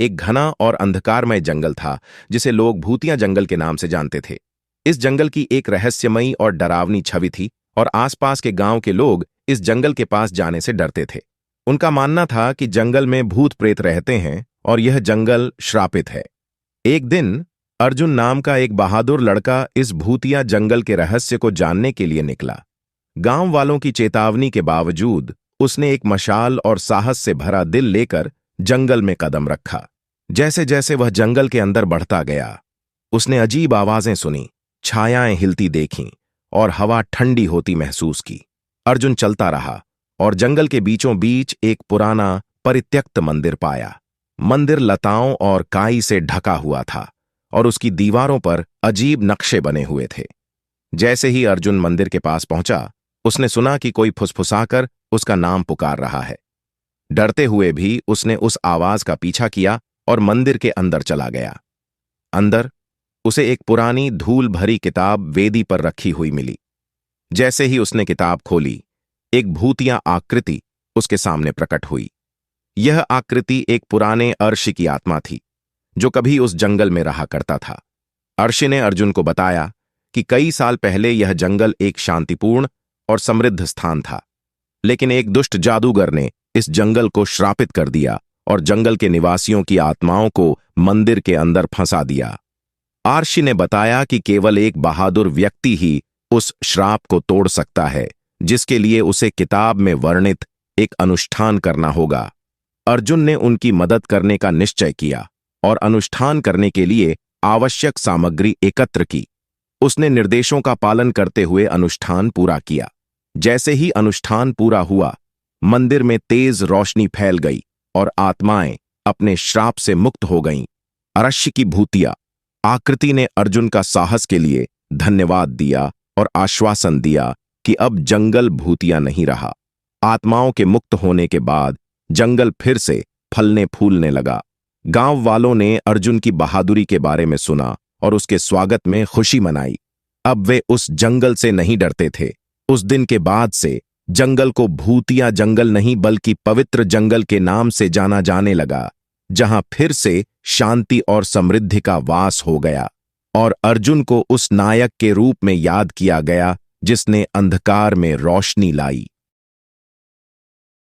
एक घना और अंधकारमय जंगल था जिसे लोग भूतिया जंगल के नाम से जानते थे। इस जंगल की एक रहस्यमयी और डरावनी छवि थी और आसपास के गांव के लोग इस जंगल के पास जाने से डरते थे। उनका मानना था कि जंगल में भूत प्रेत रहते हैं और यह जंगल श्रापित है। एक दिन अर्जुन नाम का एक बहादुर लड़का इस भूतिया जंगल के रहस्य को जानने के लिए निकला। गांव वालों की चेतावनी के बावजूद उसने एक मशाल और साहस से भरा दिल लेकर जंगल में कदम रखा। जैसे जैसे वह जंगल के अंदर बढ़ता गया, उसने अजीब आवाजें सुनी, छायाएं हिलती देखीं और हवा ठंडी होती महसूस की। अर्जुन चलता रहा और जंगल के बीचों बीच एक पुराना परित्यक्त मंदिर पाया। मंदिर लताओं और काई से ढका हुआ था और उसकी दीवारों पर अजीब नक्शे बने हुए थे। जैसे ही अर्जुन मंदिर के पास पहुंचा, उसने सुना कि कोई फुसफुसाकर उसका नाम पुकार रहा है। डरते हुए भी उसने उस आवाज का पीछा किया और मंदिर के अंदर चला गया। अंदर उसे एक पुरानी धूल भरी किताब वेदी पर रखी हुई मिली। जैसे ही उसने किताब खोली, एक भूतिया आकृति उसके सामने प्रकट हुई। यह आकृति एक पुराने अर्षि की आत्मा थी जो कभी उस जंगल में रहा करता था। अर्षि ने अर्जुन को बताया कि कई साल पहले यह जंगल एक शांतिपूर्ण और समृद्ध स्थान था, लेकिन एक दुष्ट जादूगर ने इस जंगल को श्रापित कर दिया और जंगल के निवासियों की आत्माओं को मंदिर के अंदर फंसा दिया। अर्षि ने बताया कि केवल एक बहादुर व्यक्ति ही उस श्राप को तोड़ सकता है, जिसके लिए उसे किताब में वर्णित एक अनुष्ठान करना होगा। अर्जुन ने उनकी मदद करने का निश्चय किया और अनुष्ठान करने के लिए आवश्यक सामग्री एकत्र की। उसने निर्देशों का पालन करते हुए अनुष्ठान पूरा किया। जैसे ही अनुष्ठान पूरा हुआ, मंदिर में तेज रोशनी फैल गई और आत्माएं अपने श्राप से मुक्त हो गईं। अर्षि की भूतिया आकृति ने अर्जुन का साहस के लिए धन्यवाद दिया और आश्वासन दिया कि अब जंगल भूतिया नहीं रहा। आत्माओं के मुक्त होने के बाद जंगल फिर से फलने फूलने लगा। गांव वालों ने अर्जुन की बहादुरी के बारे में सुना और उसके स्वागत में खुशी मनाई। अब वे उस जंगल से नहीं डरते थे। उस दिन के बाद से जंगल को भूतिया जंगल नहीं बल्कि पवित्र जंगल के नाम से जाना जाने लगा, जहां फिर से शांति और समृद्धि का वास हो गया और अर्जुन को उस नायक के रूप में याद किया गया जिसने अंधकार में रोशनी लाई।